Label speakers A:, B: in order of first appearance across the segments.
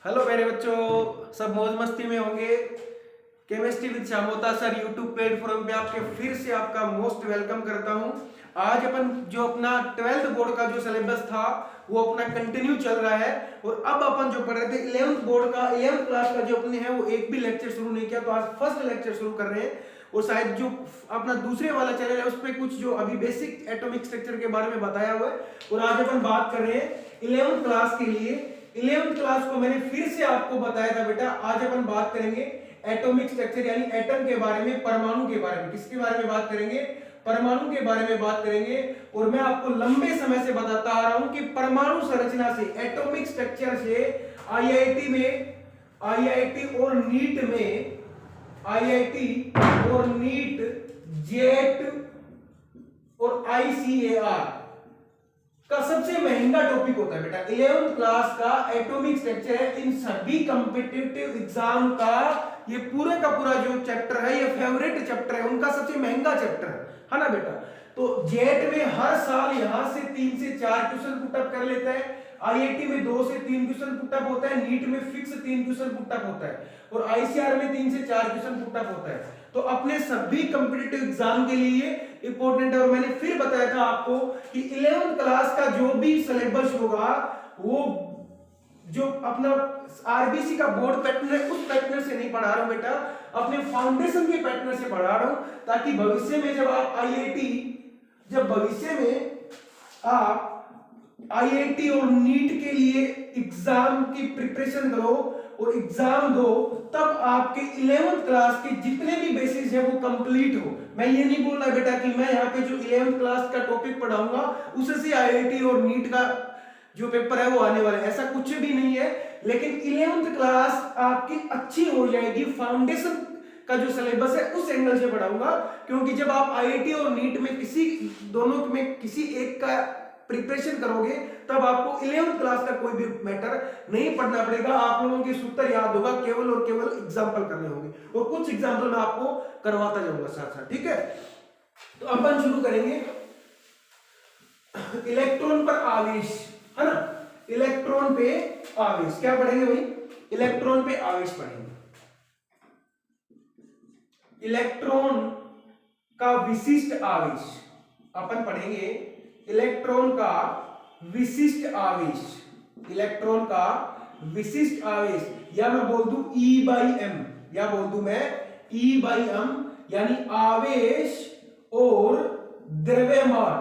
A: Hello मेरे बच्चों, सब मौज मस्ती में होंगे। Chemistry with Shyamota sir YouTube platform पे आपके फिर से आपका मोस्ट वेलकम करता हूं। आज अपन जो अपना 12th बोर्ड का जो सिलेबस था वो अपना कंटिन्यू चल रहा है और अब अपन जो पढ़ रहे थे 11th बोर्ड का 11th क्लास का जो अपने है वो एक भी लेक्चर शुरू नहीं किया, तो आज फर्स्ट लेक्चर शुरू कर रहे हैं। और शायद जो अपना दूसरे वाला चैनल है उस पर कुछ जो अभी बेसिक एटॉमिक स्ट्रक्चर के बारे में बताया हुआ है और आज अपन बात कर रहे हैं 11th क्लास के लिए। 11th क्लास को मैंने फिर से आपको बताया था बेटा, आज अपन बात करेंगे एटॉमिक स्ट्रक्चर यानी एटम के बारे में, परमाणु के बारे में। किसके बारे में बात करेंगे? परमाणु के बारे में बात करेंगे। और मैं आपको लंबे समय से बताता आ रहा हूं कि परमाणु संरचना से, एटॉमिक स्ट्रक्चर से आईआईटी में, आईआईटी और नीट में, आईआईटी और नीट, जेट और आईसीएआर का सबसे महंगा टॉपिक होता है बेटा 11th क्लास का एटॉमिक स्ट्रक्चर है। इन सभी कॉम्पिटिटिव एग्जाम का ये पूरे का पूरा जो चैप्टर है ये फेवरेट चैप्टर है, उनका सबसे महंगा चैप्टर है ना बेटा। तो जेट में हर साल यहां से 3 से 4 क्वेश्चन पुटअप कर लेता है, आईआईटी में 2 से 3 क्वेश्चन पुटअप होता है, नीट में फिक्स 3 क्वेश्चन पुटअप होता है और आईसीआर में 3 से 4 क्वेश्चन पुटअप होता है। तो अपने सभी कॉम्पिटिटिव एग्जाम के लिए इंपॉर्टेंट है। और मैंने फिर बताया था आपको कि 11th क्लास का जो भी सिलेबस होगा वो जो अपना आरबीसी का बोर्ड पैटर्न है उस पैटर्न से नहीं पढ़ा रहा हूं बेटा, अपने फाउंडेशन के पैटर्न से पढ़ा रहा हूं, ताकि भविष्य में जब आप आईआईटी, जब भविष्य में आप आईआईटी और नीट के लिए एग्जाम की प्रिपरेशन करो और एग्जाम दो, तब आपके 11th क्लास के जितने भी बेसिस है वो कंप्लीट हो। मैं ये नहीं बोल रहा बेटा कि मैं यहाँ पे जो 11th क्लास का टॉपिक पढ़ाऊंगा उससे आईआईटी और नीट का जो पेपर है वो आने वाला है, ऐसा कुछ भी नहीं है। लेकिन 11th क्लास आपकी अच्छी हो जाएगी, फाउंडेशन का जो सिलेबस है उस एंगल से पढ़ाऊंगा, क्योंकि जब आप आईआईटी और नीट में किसी दोनों में किसी एक का प्रिपरेशन करोगे तब आपको 11th क्लास का कोई भी मैटर नहीं पढ़ना पड़ेगा। आप लोगों के सूत्र याद होगा, केवल और केवल एग्जांपल करने होंगे और कुछ एग्जांपल मैं आपको करवाता जाऊंगा साथ साथ, ठीक है। तो अपन शुरू करेंगे इलेक्ट्रॉन पर आवेश, है ना। इलेक्ट्रॉन पे आवेश क्या पढ़ेंगे भाई? इलेक्ट्रॉन पे आवेश पढ़ेंगे। इलेक्ट्रॉन का विशिष्ट आवेश अपन पढ़ेंगे। इलेक्ट्रॉन का विशिष्ट आवेश, इलेक्ट्रॉन का विशिष्ट आवेश, या मैं बोल दूं E/m, या बोल दूं मैं E/m, यानी आवेश और द्रव्यमान,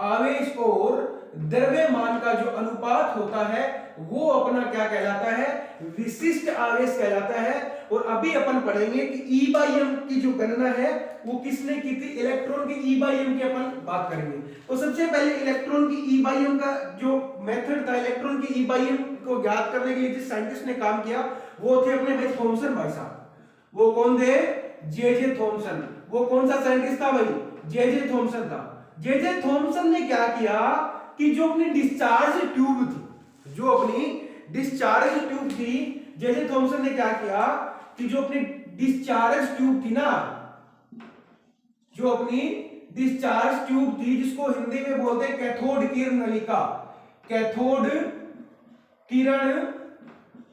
A: आवेश और द्रव्यमान का जो अनुपात होता है वो अपना क्या कहलाता है? विशिष्ट आवेश कहलाता है। और अभी अपन पढ़ेंगे कि E/m की जो गणना है वो किसने की थी? इलेक्ट्रॉन की E/m की अपन बात करेंगे। तो सबसे पहले इलेक्ट्रॉन की E/m का जो मेथड था, इलेक्ट्रॉन की E/m को ज्ञात करने के लिए जिस साइंटिस्ट ने काम किया वो थे अपने भाई थॉमसन भाई साहब। वो कौन थे? J Thomson. वो कौन सा साइंटिस्ट था भाई? जे थॉमसन था। जे थॉमसन ने क्या किया कि जो अपनी डिस्चार्ज ट्यूब थी, जो अपनी डिस्चार्ज ट्यूब थी, जे थॉमसन ने क्या किया कि जो अपनी डिस्चार्ज ट्यूब थी ना, जो अपनी डिस्चार्ज ट्यूब थी जिसको हिंदी में बोलते हैं कैथोड किरण नलिका, कैथोड किरण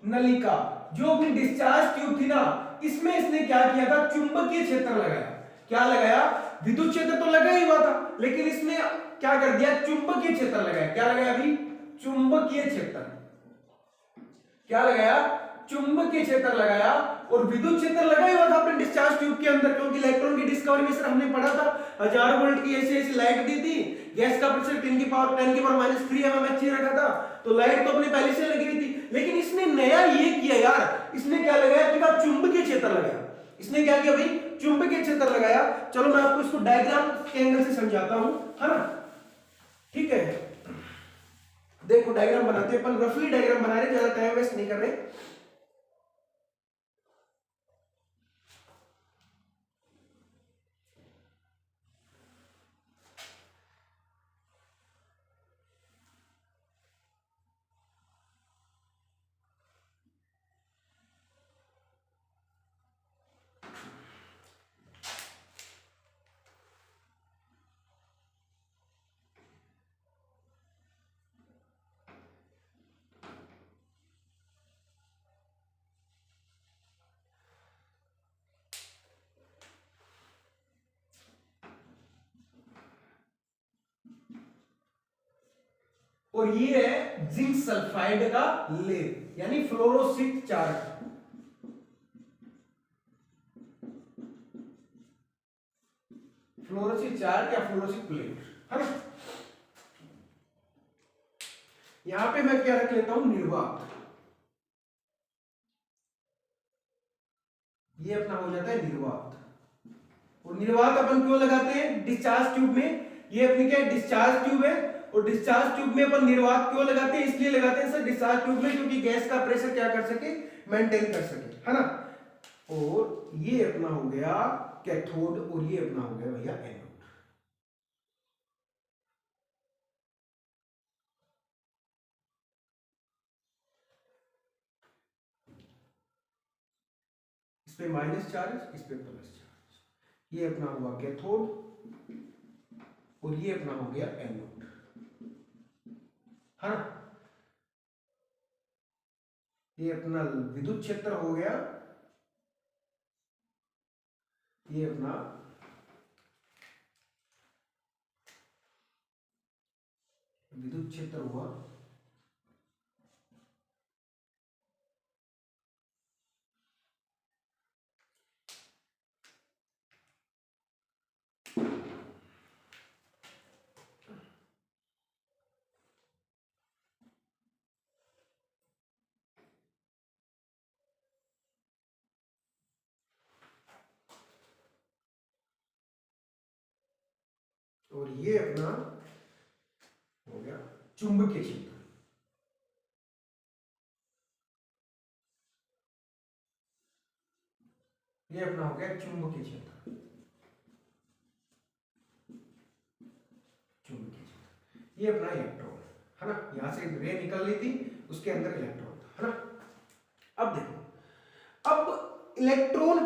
A: नलिका, जो अपनी डिस्चार्ज ट्यूब थी ना, इसमें इसने क्या किया था? चुंबकीय क्षेत्र लगाया। क्या लगाया? विद्युत क्षेत्र तो लगा ही हुआ था, लेकिन इसने क्या कर दिया? चुंबकीय क्षेत्र लगाया। क्या लगाया अभी? चुंबकीय क्षेत्र। क्या लगाया? चुंबकीय क्षेत्र लगाया। और विद्युत क्षेत्र लगा ही हुआ था अपने डिस्चार्ज ट्यूब के अंदर, क्योंकि इलेक्ट्रॉन की डिस्कवरी में सर हमने पढ़ा था 1000 वोल्ट की ऐसी ऐसी लाइट दी थी, गैस का प्रेशर 10 की पावर -3 mmHg रखा था, तो लाइट तो अपने पहले से लगी हुई थी। लेकिन इसने नया ये किया यार, इसने क्या लगाया? देखा, चुंबकीय क्षेत्र लगाया। इसने क्या किया भाई? चुंबकीय क्षेत्र लगाया। चलो मैं आपको इसको डायग्राम के एंगल से समझाता हूं, है ना, ठीक है। देखो डायग्राम बनाते हैं अपन, रफली डायग्राम बना रहे, ज्यादा टाइम वेस्ट नहीं कर रहे। और ये है जिंक सल्फाइड का लेप यानी फ्लोरोसिक चार्ट। फ्लोरोसिक चार्ट या फ्लोरोसिक प्लेट, है ना। यहां पे मैं क्या रख लेता हूं, निर्वात। ये अपना हो जाता है निर्वात। और निर्वात अपन क्यों लगाते हैं डिस्चार्ज ट्यूब में, ये अपनी क्या डिस्चार्ज ट्यूब है, और डिस्चार्ज ट्यूब में अपन निर्वात क्यों लगाते हैं, इसलिए लगाते हैं सर डिस्चार्ज ट्यूब में क्योंकि गैस का प्रेशर क्या कर सके, मेंटेन कर सके, है ना। और ये अपना हो गया कैथोड और ये अपना हो गया भैया एनोड। इस पे माइनस चार्ज, इस पे प्लस चार्ज। ये अपना हुआ कैथोड और ये अपना हो गया एनोड, है ना। ये अपना विद्युत क्षेत्र हो गया, ये अपना विद्युत क्षेत्र हुआ। और ये अपना हो गया चुंबकीय क्षेत्र। ये अपना हो गया चुंबकीय क्षेत्र, चुंबकीय क्षेत्र। ये अपना इलेक्ट्रॉन, है ना। यहां से रे निकल रही थी, उसके अंदर इलेक्ट्रॉन था, है ना। अब देखो, अब इलेक्ट्रॉन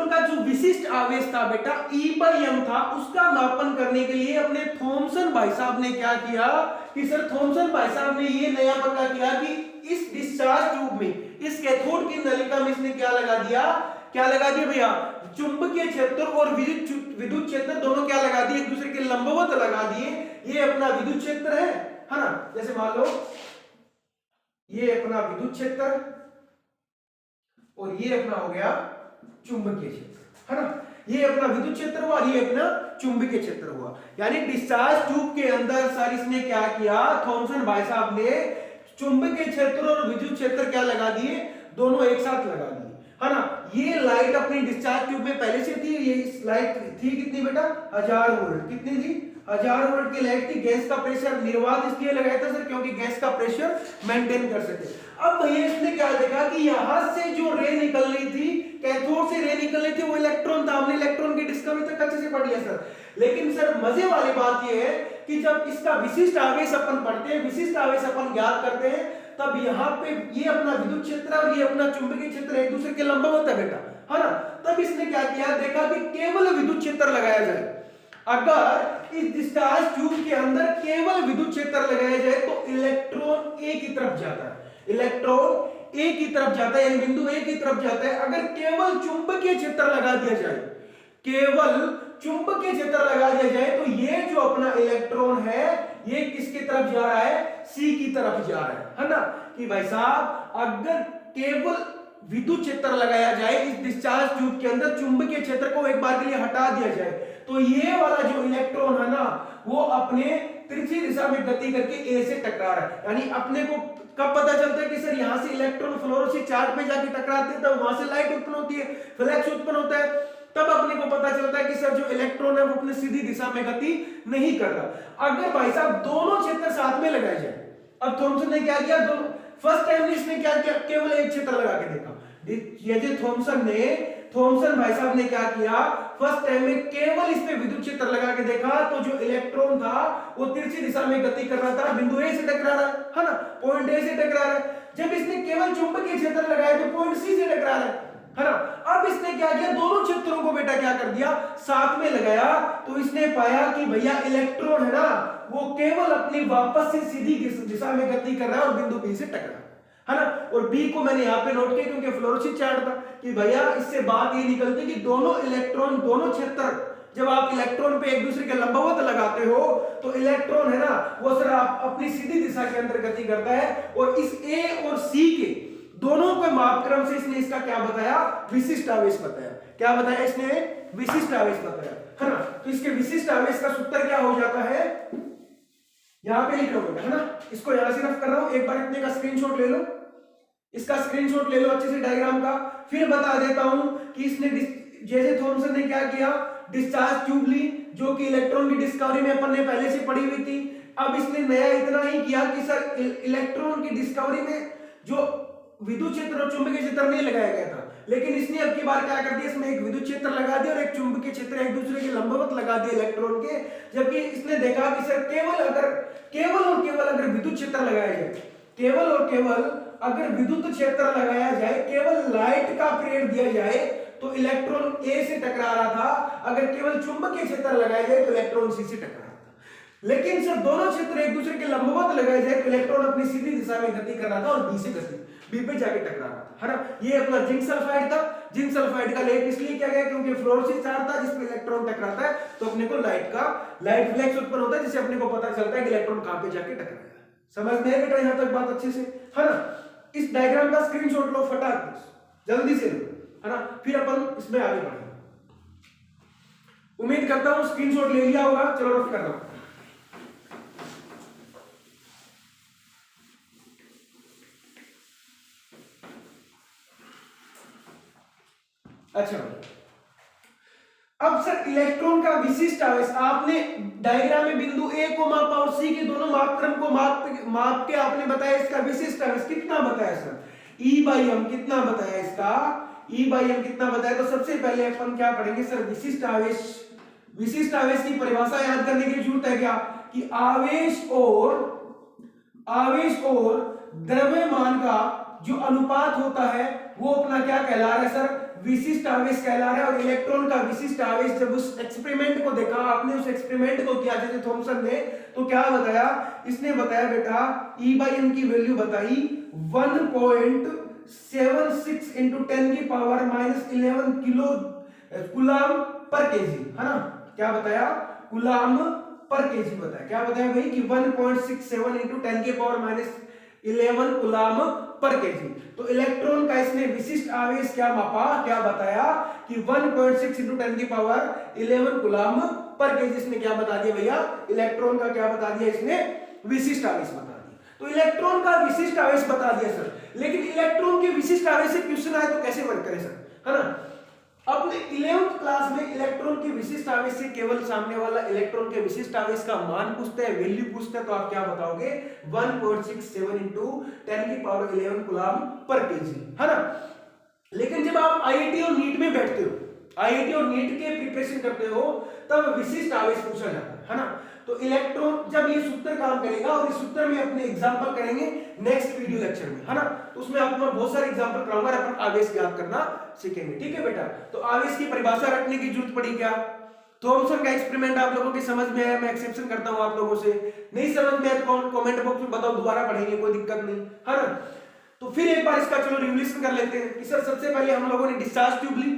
A: का जो विशिष्ट आवेश था बेटा E/m था, उसका मापन करने के लिए अपने थॉमसन भाई साहब ने क्या किया कि सर थॉमसन भाई साहब ने ये नया पता किया कि इस डिस्चार्ज ट्यूब में, इस कैथोड की नलिका में इसने क्या लगा दिया भैया, चुंबकीय क्षेत्र और विद्युत क्षेत्र दोनों क्या लगा दिए, एक दूसरे के लंबवत लगा दिए। ये अपना विद्युत क्षेत्र है ना। जैसे मान लो ये अपना विद्युत क्षेत्र और ये अपना हो गया चुंबकीय क्षेत्र, है ना। ये अपना विद्युत क्षेत्र हुआ, ये अपना चुंबकीय क्षेत्र हुआ। यानी डिस्चार्ज ट्यूब के अंदर सर इसने क्या किया, थॉमसन भाई साहब ने चुंबकीय क्षेत्र और विद्युत क्षेत्र क्या लगा दिए, दोनों एक साथ लगा दिए, है ना। ये लाइट अपनी डिस्चार्ज ट्यूब में पहले से थी। ये लाइट थी कितनी बेटा, 1000 वोल्ट। कितनी थी, 1000 वोल्ट की लाइट थी। गैस का प्रेशर निर्वात इसलिए लगाया था सर क्योंकि गैस का प्रेशर मेंटेन कर सके। अब भैया इसने क्या देखा कि यहां से जो रे निकल रही थी, कैथोड से रे निकल रही थी, वो इलेक्ट्रॉन था। हमने इलेक्ट्रॉन की डिस्कवरी तक अच्छे से पढ़ लिया सर। लेकिन सर मजे वाली बात ये है कि जब इसका विशिष्ट आवेश अपन पढ़ते हैं, विशिष्ट आवेश अपन ज्ञात करते हैं, तब यहाँ पे ये अपना विद्युत क्षेत्र और ये अपना चुंबकीय क्षेत्र एक दूसरे के लंबवत है बेटा, है ना। तब इसने क्या किया, देखा कि केवल विद्युत क्षेत्र लगाया जाए। अगर इस डिस्चार्ज ट्यूब के अंदर केवल विद्युत क्षेत्र लगाया जाए तो इलेक्ट्रॉन एक ही तरफ जाता है, इलेक्ट्रॉन एक ही तरफ जाता है, यानी बिंदु एक ही तरफ जाता है। अगर केवल चुंबकीय क्षेत्र लगा दिया जाए, केवल चुंबकीय क्षेत्र लगा दिया जाए, तो ये जो अपना इलेक्ट्रॉन है ये किसकी तरफ जा रहा है, सी की तरफ जा रहा है ना। कि भाई साहब अगर केवल विद्युत क्षेत्र लगाया जाए इस डिस्चार्ज ट्यूब के अंदर, चुंबकीय क्षेत्र को एक बार के लिए हटा दिया जाए, तो ये वाला जो इलेक्ट्रॉन है ना वो अपने तिरछी दिशा में गति करके ए से टकरा रहा है। यानी अपने को कब पता चलता है कि सर यहां से इलेक्ट्रॉन फ्लोरोसिक चार्ट पे जाके टकराते हैं, तब वहां से लाइट उत्पन्न होती है, फ्लक्स उत्पन्न होता है। तब अपने को पता चलता है कि सर जो इलेक्ट्रॉन है वो अपनी सीधी दिशा में गति नहीं कर रहा। अगर भाई साहब दोनों क्षेत्र साथ में लगाए जाए, अब थॉमसन ने क्या किया, दोनों फर्स्ट टाइम ने इसने क्या किया, केवल एक क्षेत्र लगा के देखा। ये जो थॉमसन भाई साहब ने क्या किया, फर्स्ट टाइम में केवल इस पे विद्युत क्षेत्र लगा के देखा, तो जो इलेक्ट्रॉन था वो तिरछी दिशा में गति कर रहा था, बिंदु ए से टकरा रहा है ना, पॉइंट ए से टकरा रहा है। जब इसने केवल चुंबकीय क्षेत्र लगाया तो पॉइंट सी से टकरा रहा है ना। अब इसने क्या किया, दोनों क्षेत्रों को बेटा क्या कर दिया, साथ में लगाया, तो इसने पाया कि भैया इलेक्ट्रॉन है ना वो केवल अपनी वापस से सीधी दिशा में गति कर रहा है और बिंदु बी से टकरा है ना। और बी को मैंने यहां पे नोट किया क्योंकि फ्लोरोसिक चार्ट था कि भैया इससे बात ये निकलती कि दोनों इलेक्ट्रॉन, दोनों क्षेत्र, जब आप इलेक्ट्रॉन पे एक दूसरे के लंबवत लगाते चाहते हो तो इलेक्ट्रॉन है ना वो सर अपनी सीधी दिशा के अंदर गति करता है, और इस ए और सी के दोनों के मापक्रम से इसने इसका क्या बताया, विशिष्ट आवेश बताया। क्या बताया इसने, विशिष्ट आवेश बताया, है ना। तो इसके विशिष्ट आवेश का सूत्र क्या हो जाता है, यहां पे लिख लो बेटा, है ना। इसको यहां से रफ कर रहा हूं, एक बार इतने का स्क्रीनशॉट ले लो, इसका स्क्रीनशॉट ले लो अच्छे से डायग्राम का। फिर बता देता हूं कि इसने जे थॉमसन ने क्या किया, डिस्चार्ज ट्यूब ली, जो कि इलेक्ट्रॉन की डिस्कवरी में अपन ने पहले से पढ़ी हुई थी। अब इसने नया इतना ही किया कि सर इलेक्ट्रॉन की डिस्कवरी में जो विद्युत क्षेत्र और चुंबकीय क्षेत्र नहीं लगाया गया था, लेकिन इसने अब की बार क्या कर दिया, इसमें एक विद्युत क्षेत्र लगा दिया और एक चुंबकीय क्षेत्र एक दूसरे के लंबवत लगा दिए इलेक्ट्रॉन के। जबकि इसने देखा कि सर केवल और केवल अगर विद्युत क्षेत्र लगाया जाए, केवल और केवल अगर विद्युत क्षेत्र लगाया जाए, केवल लाइट का पीरियड दिया जाए तो इलेक्ट्रॉन ए से टकरा रहा था, अगर केवल चुंबकीय क्षेत्र लगाया जाए तो इलेक्ट्रॉन सी से टकरा रहा था। लेकिन सर दोनों क्षेत्र एक दूसरे के लंबवत लगाए जाए तो इलेक्ट्रॉन अपनी सीधी दिशा में गति कर रहा था और बी पे जाके टकरा रहा था, है ना। ये अपना जिंक सल्फाइड था। जिंक सल्फाइड का लेप इसलिए किया गया क्योंकि फ्लोरोसेंस चार्ज था जिसमें इलेक्ट्रॉन टकराता है, तो अपने को लाइट फ्लैक्स उत्पन्न होता है, जिससे अपने को पता चलता है कि इलेक्ट्रॉन कहां पे जाके टकराएगा। समझ में आया बेटा यहां तक बात अच्छे से, है ना। इस डायग्राम का स्क्रीनशॉट लो फटाक जल्दी से लो, है ना, फिर अपन इसमें आगे बढ़ेंगे। उम्मीद करता हूं स्क्रीनशॉट ले लिया होगा। चलो रफ कर रहा हूं। अच्छा, अब सर इलेक्ट्रॉन का विशिष्ट आवेश आपने डायग्राम में बिंदु ए को मापा और सी के दोनों मापक्रम को माप के आपने बताया इसका विशिष्ट आवेश कितना बताया सर, E/m कितना बताया इसका, E/m कितना बताया। तो सबसे पहले अपन क्या पढ़ेंगे सर, विशिष्ट आवेश। विशिष्ट आवेश की परिभाषा याद करने की जरूरत है क्या, कि आवेश और द्रव्यमान का जो अनुपात होता है वो अपना क्या कहला रहा है सर, विशिष्ट आवेश कहला रहा है। और इलेक्ट्रॉन का विशिष्ट आवेश जब उस एक्सपेरिमेंट को देखा आपने, उस एक्सपेरिमेंट को किया जैसे थॉमसन ने, तो क्या बताया, इसने बताया बेटा E/m की वैल्यू बताई 1.76 into 10 की power -11 kilo coulomb per KG, है ना। क्या बताया, कूलम पर केजी बताया। क्या बताया भाई कि 1.67 into 10 की पावर -11 कूलम पर केजी। तो इलेक्ट्रॉन का इसने विशिष्ट आवेश क्या मापा, क्या बताया कि 1.6 into 10 की पावर 11 कूलम पर केजी। इसने क्या बता दिया भैया, इलेक्ट्रॉन का क्या बता दिया इसने, विशिष्ट आवेश बता दिया। तो इलेक्ट्रॉन का विशिष्ट आवेश बता दिया सर, लेकिन इलेक्ट्रॉन के विशिष्ट आवेश से क्वेश्चन आए तो कैसे वर्क करे सर, है ना। अपने 11th क्लास में इलेक्ट्रॉन के विशिष्ट आवेश से केवल सामने वाला इलेक्ट्रॉन के विशिष्ट आवेश का मान पूछता है, वैल्यू पूछता है, तो आप क्या बताओगे 1.67 into 10 की पावर 11 कूलम पर केजी, है ना। लेकिन जब आप आईआईटी और नीट में बैठते हो, आईआईटी और नीट के प्रिपरेशन करते हो, तब विशिष्ट आवेश पूछा जाता है ना। तो इलेक्ट्रॉन जब ये सूत्र काम करेगा, और इस सूत्र में अपने एग्जांपल करेंगे नेक्स्ट वीडियो लेक्चर में, है ना। तो उसमें आपको मैं बहुत सारे एग्जांपल कराऊंगा, अपन आवेश ज्ञात करना सीखेंगे, ठीक है बेटा। तो आवेश की परिभाषा रखने की जरूरत पड़ी क्या, थॉमसन का एक्सपेरिमेंट आप लोगों की समझ में आया, मैं एक्सेप्शन करता हूं आप लोगों से। नहीं समझ में आया तो कमेंट बॉक्स में बताओ, दोबारा पढ़ेंगे, कोई दिक्कत नहीं, है ना। तो फिर एक बार इसका चलो रिविजन कर लेते हैं कि सर सबसे पहले हम लोगों ने डिस्चार्ज ट्यूब ली।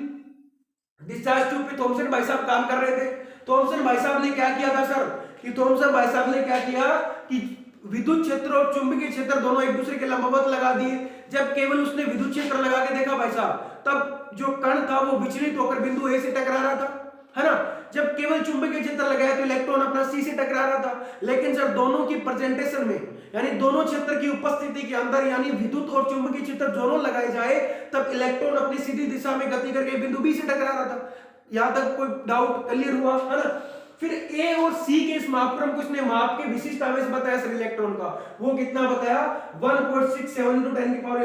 A: डिस्चार्ज ट्यूब पे थॉमसन भाई साहब काम कर रहे थे। थॉमसन भाई साहब ने क्या किया था सर, कि थॉमसन भाई साहब ने क्या किया कि विद्युत क्षेत्र और चुंबकीय क्षेत्र दोनों एक दूसरे के लंबवत लगा दिए। जब केवल उसने विद्युत क्षेत्र लगा के देखा भाई साहब, तब जो कण था वो विचलित होकर बिंदु ए से टकरा रहा था, है ना। जब केवल चुंबकीय क्षेत्र लगाया तो इलेक्ट्रॉन अपना सी से टकरा रहा था। लेकिन जब दोनों की प्रेजेंटेशन में, यानी दोनों क्षेत्र की उपस्थिति के अंदर, यानी विद्युत और चुंबकीय क्षेत्र दोनों लगाए जाए, तब इलेक्ट्रॉन अपनी सीधी दिशा में गति करके बिंदु बी से टकरा रहा था। यहां तक कोई डाउट क्लियर हुआ, है ना। फिर ए और सी के इस मापक्रम को इसने माप के विशिष्ट आवेश बताया सर इलेक्ट्रॉन का, वो कितना बताया 1.67 into 10 की पावर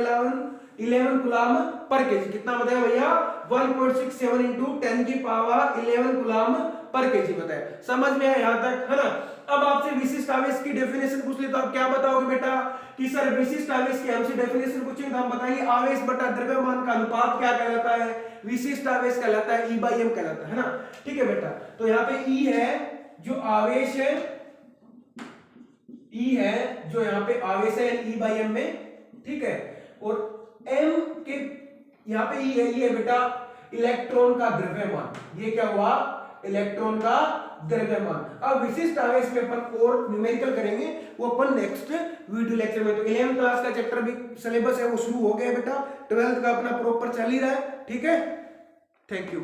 A: 11 कूलम पर केजी। कितना बताया भैया 1.67 into 10 की पावर 11 कूलम पर केजी बताया। समझ में आया यहां तक, है ना। अब आपसे विशिष्ट आवेश की डेफिनेशन पूछ ले तो आप क्या बताओगे बेटा कि सर विशिष्ट आवेश की हमसे डेफिनेशन पूछेंगे तो हम बताएंगे आवेश बटा द्रव्यमान का अनुपात क्या कहलाता है, विशिष्ट आवेश कहलाता है E/m कहलाता है ना। ठीक है बेटा, तो यहाँ पे E है जो आवेश है, E है जो यहाँ पे आवेश है E/m में, ठीक है। और m के यहाँ पे E है, ये बेटा इलेक्ट्रॉन का द्रव्यमान, ये क्या हुआ इलेक्ट्रॉन का द्रव्यमान। अब विशिष्ट आवेश में अपन और न्यूमेरिकल करेंगे, वो अपन नेक्स्ट वीडियो लेक्चर में। तो 11th क्लास का चैप्टर भी सिलेबस है वो शुरू हो गया बेटा, 12th का अपना प्रॉपर चल ही रहा है, ठीक है। Thank you.